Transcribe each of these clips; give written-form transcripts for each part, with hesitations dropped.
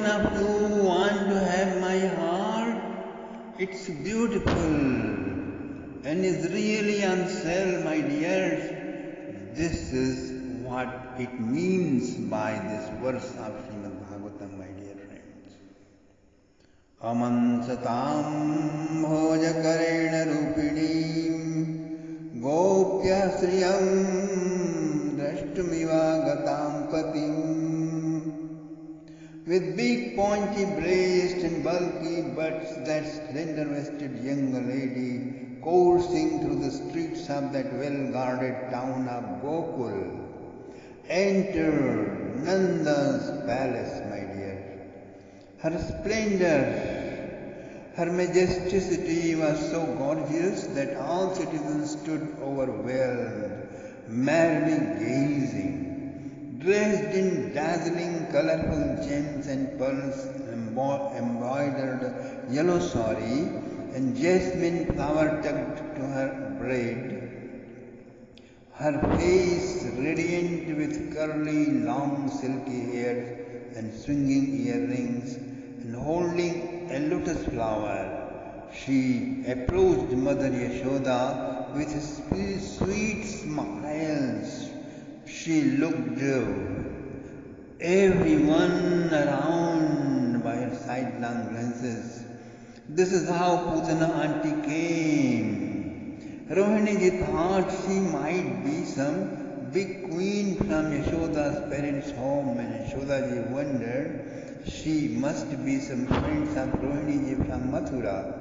one of you want to have my heart? It's beautiful and is really on sale, my dears. This is what it means by this verse of Srimad Bhagavatam, my dear friends. Amansatam bhojakarena rupinim gopya sriyam drashtumiva gatam patim. With big pointy breast and bulky butts, that slender-waisted young lady coursing through the streets of that well-guarded town of Gokul entered Nanda's palace, my dear. Her splendor, her majesticity was so gorgeous that all citizens stood overwhelmed, merely gazing. Dressed in dazzling, colorful gems and pearls, embroidered yellow sari and jasmine flower tucked to her braid, her face radiant with curly, long, silky hair and swinging earrings, and holding a lotus flower, she approached Mother Yashoda with sweet smiles. She looked everyone around by her sidelong glances. This is how Putana auntie came. Rohini ji thought she might be some big queen from Yashoda's parents' home, and Yashoda ji wondered she must be some friends of Rohini ji from Mathura.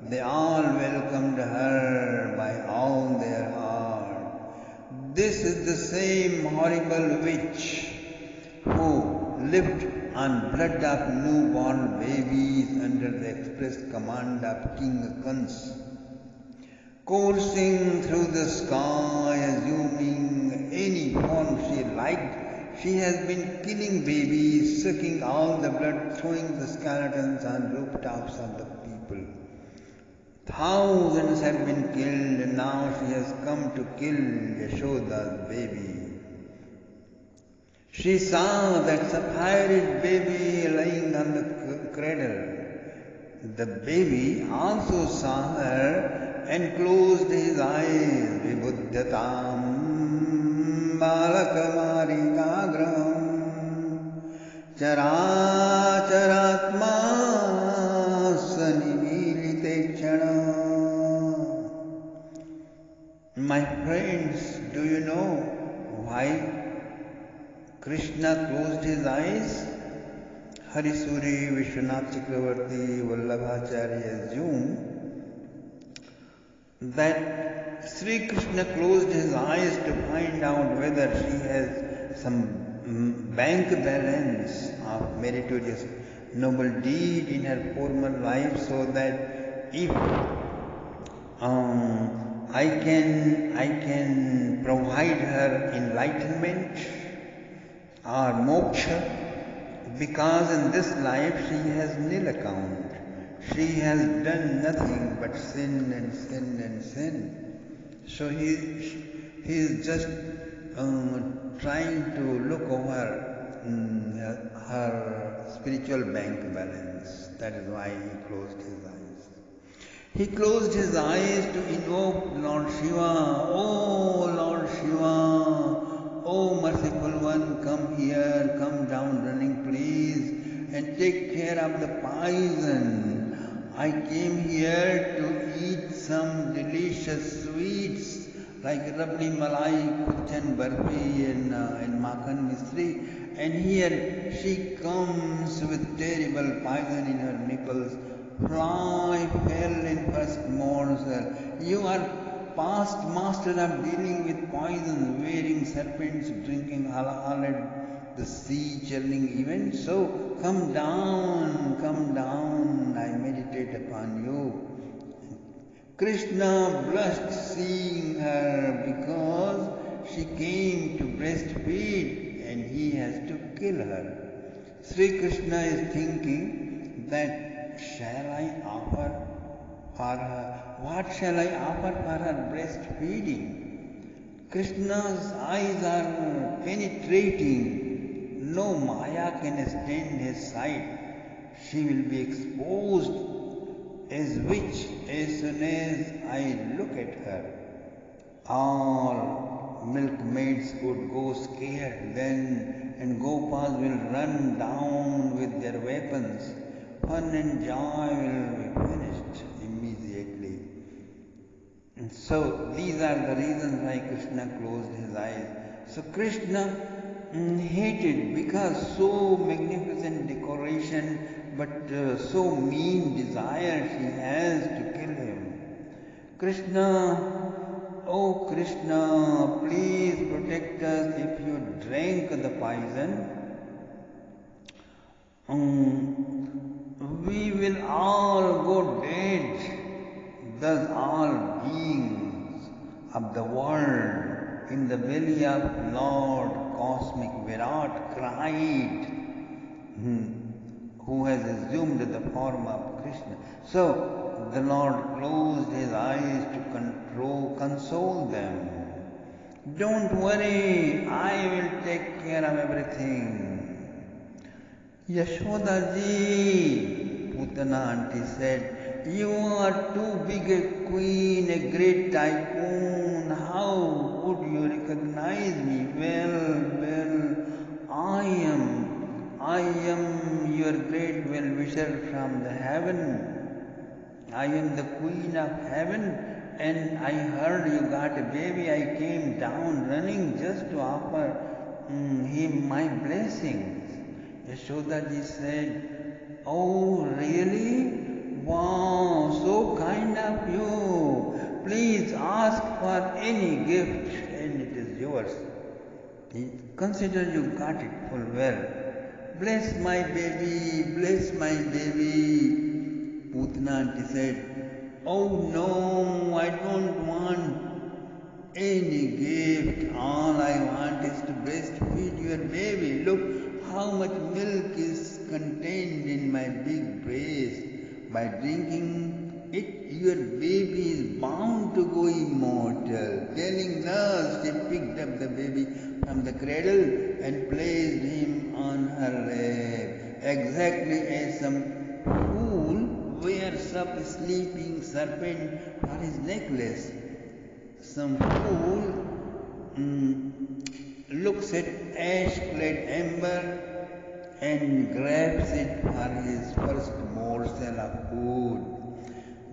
They all welcomed her by all their heart. This is the same horrible witch who lived on blood of newborn babies under the express command of King Kans, coursing through the sky, assuming any form she liked. She has been killing babies, sucking all the blood, throwing the skeletons on rooftops of the people. Thousands have been killed, and now she has come to kill Yashoda's baby. She saw that sapphire baby lying on the cradle. The baby also saw her and closed his eyes. Vibuddhatam balakamarigagraham characharatma sanimilitechana. My friends, do you know why Krishna closed his eyes? Harisuri Vishwanath Chakravarti Vallabhacharya assumed that Sri Krishna closed his eyes to find out whether she has some bank balance of meritorious noble deed in her former life, so that if I can provide her enlightenment or moksha, because in this life she has nil account. She has done nothing but sin and sin and sin. So he is just trying to look over her spiritual bank balance. That is why he closed his eyes. He closed his eyes to invoke Lord Shiva. Oh Lord Shiva, oh merciful one, come here, come down running please, and take care of the poison. I came here to eat some delicious sweets like Rabni Malai, Kuchan Barfi and Makhan Misri, and here she comes with terrible poison in her nipples. Fly fell in first morsel. You are past master of dealing with poison, wearing serpents, drinking halal at the sea, churning even. So come down, I meditate upon you. Krishna blushed seeing her because she came to breastfeed and he has to kill her. Sri Krishna is thinking that shall I offer for her? What shall I offer for her breastfeeding? Krishna's eyes are penetrating. No Maya can stand his sight. she will be exposed, as which as soon as I look at her, all milkmaids would go scared then, and Gopals will run down with their weapons. Fun and joy will be finished immediately. And so these are the reasons why Krishna closed his eyes. So Krishna hated, because so magnificent decoration, but so mean desire she has to kill him. Krishna, oh Krishna, please protect us. If you drank the poison, we will all go dead. Thus all beings of the world in the belly of Lord Cosmic Virat cried, who has assumed the form of Krishna. So the Lord closed his eyes to console them. Don't worry, I will take care of everything. Yashoda ji, Putana auntie said, you are too big a queen, a great tycoon. How would you recognize me? Well, I am your great well-wisher from the heaven. I am the queen of heaven, and I heard you got a baby. I came down running just to offer him my blessings. Yashoda ji said, oh really? Wow, so kind of you. Please ask for any gift and it is yours. Consider you got it full well. Bless my baby, bless my baby. Putana auntie said, oh no, I don't want any gift. All I want is to breastfeed your baby. Look how much milk is contained in my big breast. By drinking it, your baby is bound to go immortal. Telling nurse, she picked up the baby from the cradle and placed him on her lap, exactly as some fool wears up a sleeping serpent for his necklace. Some fool looks at ash-clad ember and grabs it for his first morsel of food.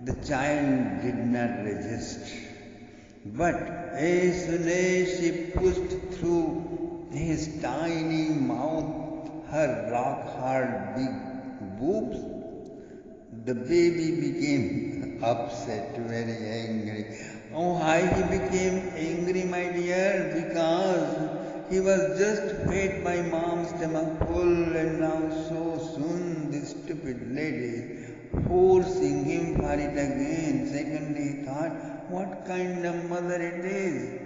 The child did not resist, but as soon as she pushed through his tiny mouth her rock-hard big boobs, the baby became upset, very angry. Oh, why he became angry, my dear? Because he was just fed by mom's stomach full, and now so soon this stupid lady forcing him for it again. Secondly, he thought, what kind of mother it is?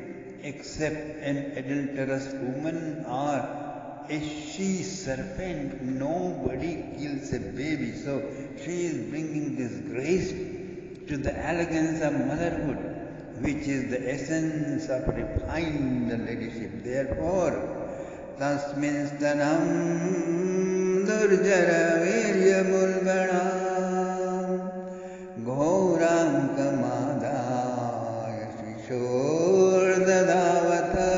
Except an adulterous woman or a she-serpent, nobody kills a baby. So she is bringing disgrace to the elegance of motherhood, which is the essence of refined ladyship. Therefore, tasmin stanam durjara viryamulganam ghoram kamadaya shishordadavata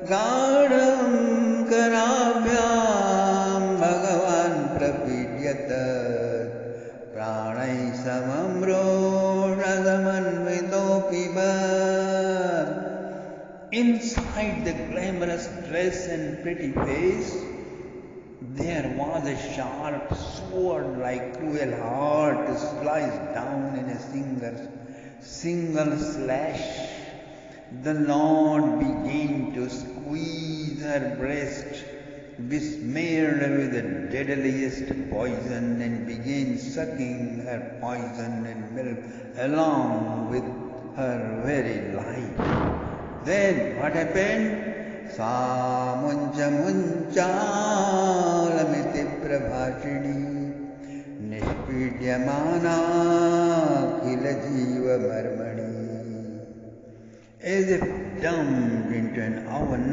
gadam karabhyam bhagavan prapidyata pranay samamro inside the glamorous dress and pretty face, there was a sharp sword-like cruel heart sliced down in a single slash. The Lord began to squeeze her breast, besmeared with the deadliest poison, and began sucking her poison and milk along with her very life. Then what happened? Sa muncha munchalamiti prabhashini nishpidyamana kila jiva marmani. As if dumped into an oven,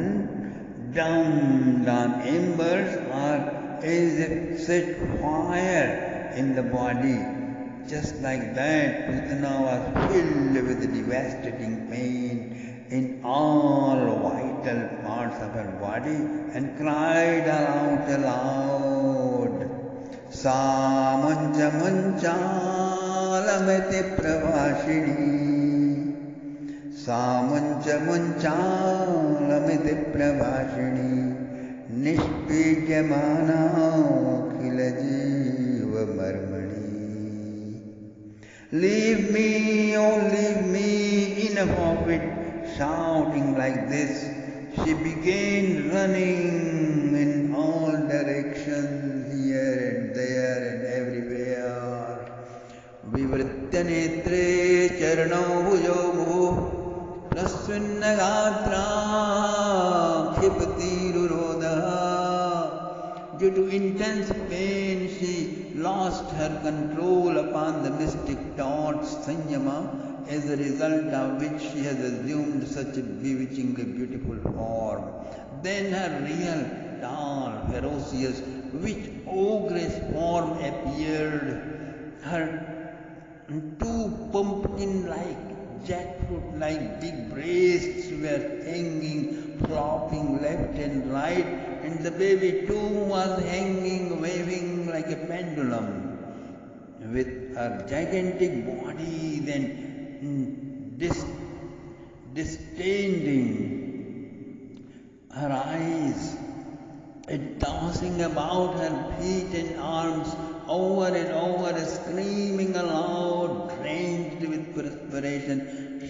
dumped on embers, or as if set fire in the body. Just like that, Putana was filled with devastating pain in all vital parts of her body and cried out aloud, Sa mancha manchalamete pravashini, Sa mancha manchalamete pravashini, Nishpijamana khila jiva marmani. Leave me, oh leave me, enough of it. Shouting like this, she began running in all directions, here and there and everywhere. Vivrityanetre charano bhujogo prasvinnagatra khipatirurodha. Due to intense pain, she lost her control upon the mystic thoughts, Sanyama, as a result of which she has assumed such a bewitchingly beautiful form. Then her real, tall, ferocious, witch ogress form appeared. Her two pumpkin-like, jackfruit-like big breasts were hanging, flopping left and right, and the baby too was hanging, waving like a pendulum. With her gigantic body then distending, her eyes and tossing about her feet and arms over and over, screaming aloud, drenched with perspiration,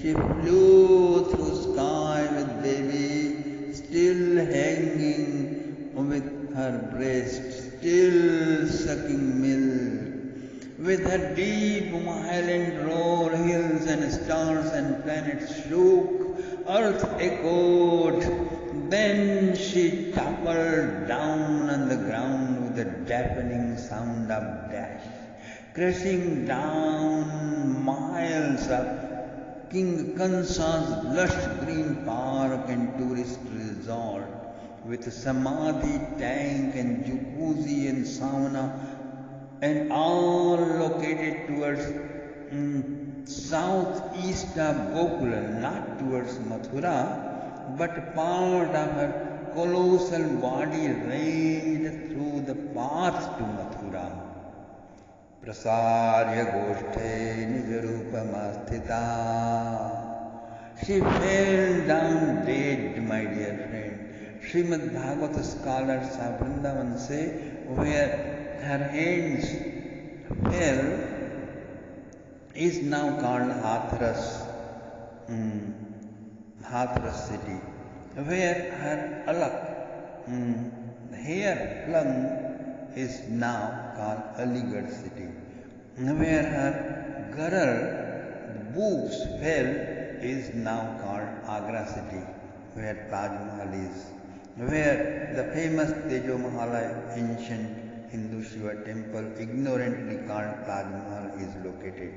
she flew through sky with baby still hanging with her breast, still sucking milk. With her deep, violent roar, hills and stars and planets shook, earth echoed. Then she toppled down on the ground with a deafening sound of dash, crashing down miles of King Kansa's lush green park and tourist resort, with samadhi tank and jacuzzi and sauna, and all located towards southeast of Gokula, not towards Mathura, but part of her colossal body ranged through the path to Mathura. Prasarya Goshthe Nijarupamastita. She fell down dead, my dear friend. Srimad Bhagavata scholars of Vrindavan say, where her hands fell is now called Hathras city, where her alak, hair flung, is now called Aligarh city, where her girdle, boobs fell, is now called Agra city, where Taj Mahal is, where the famous Tejo Mahala ancient Hindu Shiva temple, ignorantly called Taj Mahal, is located.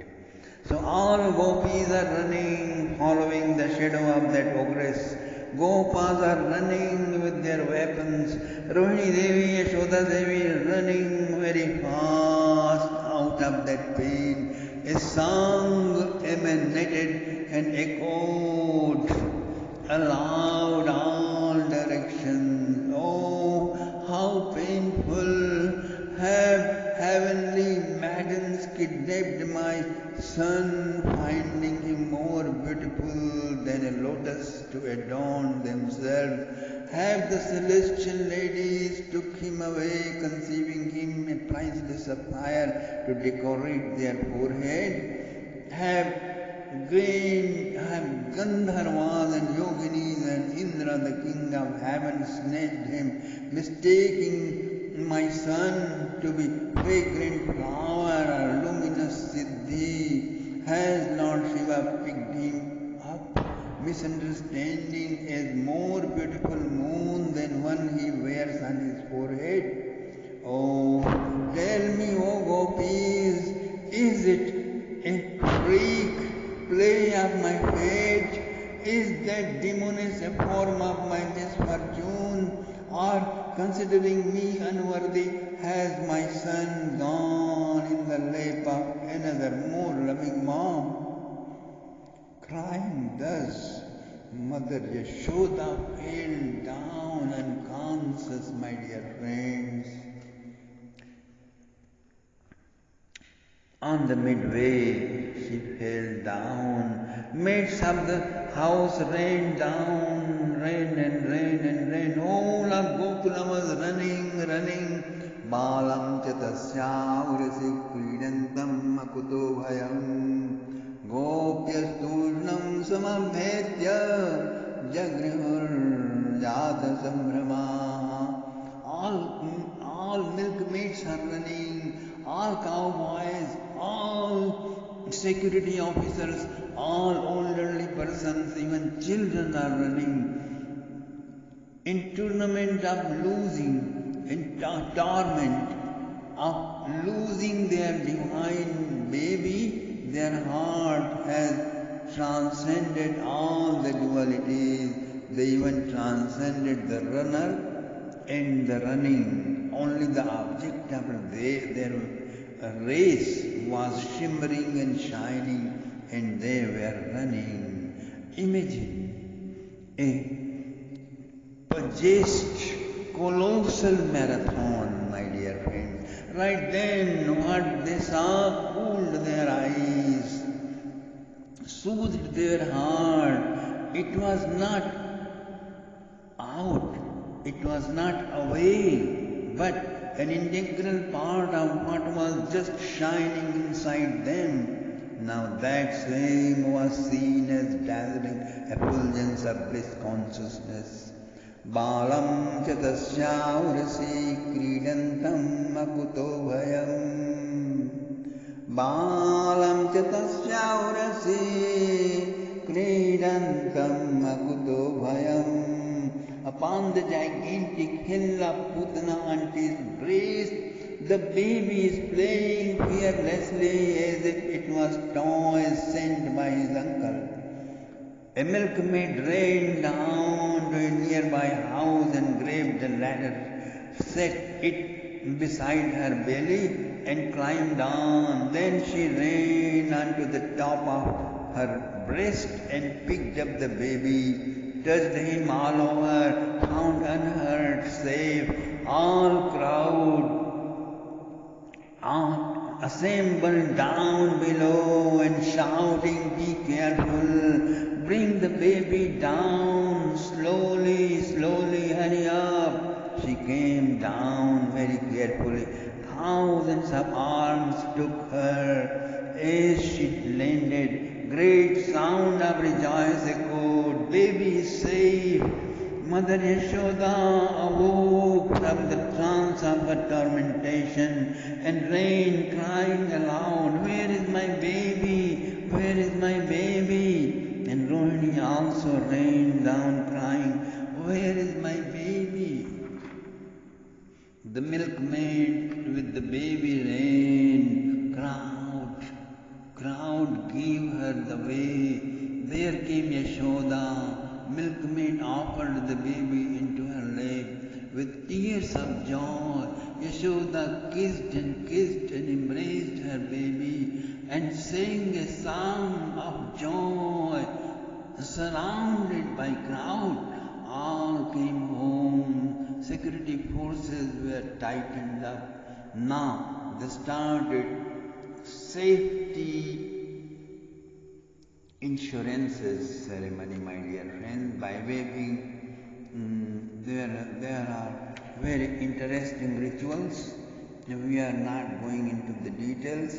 So all gopis are running, following the shadow of that ogress. Gopas are running with their weapons. Rohini Devi, Yashoda Devi running very fast out of that pain. A song emanated and echoed aloud all directions. Oh, how painful! Have heavenly maidens kidnapped my son, finding him more beautiful than a lotus to adorn themselves? Have the celestial ladies took him away, conceiving him a priceless sapphire to decorate their forehead? Have Gandharvas and Yoginis and Indra, the king of heaven, snatched him, mistaking my son to be fragrant flower or luminous siddhi? Has Lord Shiva picked him up, misunderstanding as more beautiful moon than one he wears on his forehead? Oh, tell me, O gopis, is it a freak play of my fate? Is that demoness a form of my misfortune? Or considering me unworthy, has my son gone in the lap of another more loving mom? Crying thus, Mother Yashoda fell down unconscious, my dear friends. On the midway, she fell down. Maids of the house ran down, ran and ran and ran. All of Gokula was running. Balam chatasyaurasi kridantam akuto bhayam. Gopyasturnam samabhetya jagrihur jata sambrama. All milkmaids are running, all cowboys, all security officers, all elderly persons, even children are running. In tournament of losing, in torment of losing their divine baby, their heart has transcended all the dualities. They even transcended the runner and the running. Only the object of their race was shimmering and shining, and they were running. Imagine a purchased colossal marathon, my dear friends. Right then, what they saw cooled their eyes, soothed their heart. It was not out, it was not away, but an integral part of what was just shining inside them. Now that same was seen as dazzling effulgence of bliss consciousness. Balam chatasyaurasi kridantam akuto bhayam. Balam chatasyaurasi kridantam akuto bhayam. Upon the gigantic hill of Putana auntie's breast, the baby is playing fearlessly as if it was toys sent by his uncle. A milkmaid ran down to a nearby house and grabbed the ladder, set it beside her belly and climbed on. Then she ran onto the top of her breast and picked up the baby, touched him all over, found unhurt, safe. All crowd assembled down below and shouting, "Be careful, bring the baby down, slowly, hurry up." She came down very carefully. Thousands of arms took her as she landed. Great sound of rejoice echoed. Baby is safe. Mother Yashoda awoke from the trance of her tormentation and ran crying aloud, "Where is my baby? Where is my baby?" And Rohini also ran down crying, "Where is my baby?" The milkmaid with the baby ran. Crowd gave her the way. There came Yashoda. Milkmaid offered the baby into her lap. With tears of joy, Yashoda kissed and embraced her baby and sang a song of joy. Surrounded by crowd, all came home. Security forces were tightened up. Now they started safety insurances ceremony, my dear friends, by waving. There are very interesting rituals. We are not going into the details.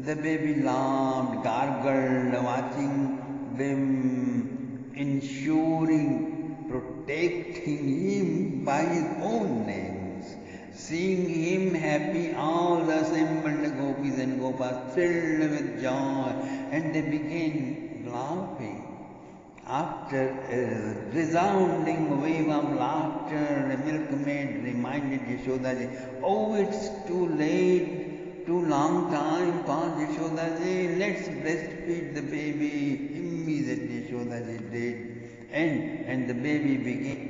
The baby laughed, gargled, watching them, ensuring, protecting him by his own names. Seeing him happy, all the assembled gopis and gopas thrilled with joy, and they began laughing. After a resounding wave of laughter, the milkmaid reminded Yashodaji, "Oh, it's too late, too long time for Yashodaji. Let's breastfeed the baby." Immediately Yashodaji did, and the baby began